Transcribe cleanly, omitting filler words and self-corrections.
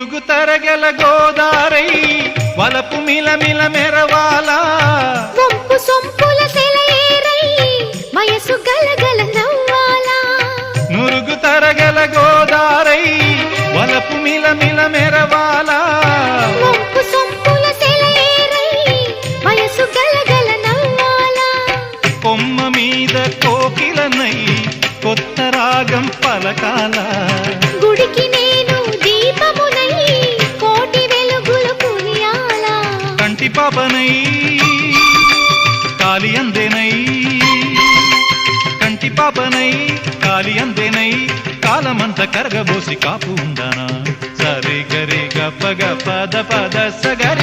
తరగల గోదారై వలపు మిలమిల మెరవాలా వంపు సొంపుల సెలయేరై వయసు గలగల నవ్వాలా నురుగు తరగల గోదారై వలపు మిలమిల మెరవాలా వంపు సొంపుల సెలయేరై వయసు గలగల నవ్వాలా కొమ్మ మీద కోకిలనై కొత్త రాగం పలకాల గుడికి నేను దీపమునై కోటి వెలుగులు కురియాలా కంటి పాపనై కాలి అందేనై కంటి పాపనై కాలి అందేనై కాలమంత కరగబోసి కాపు ఉందానా సరి గరి గప్ప గపద పద సగరి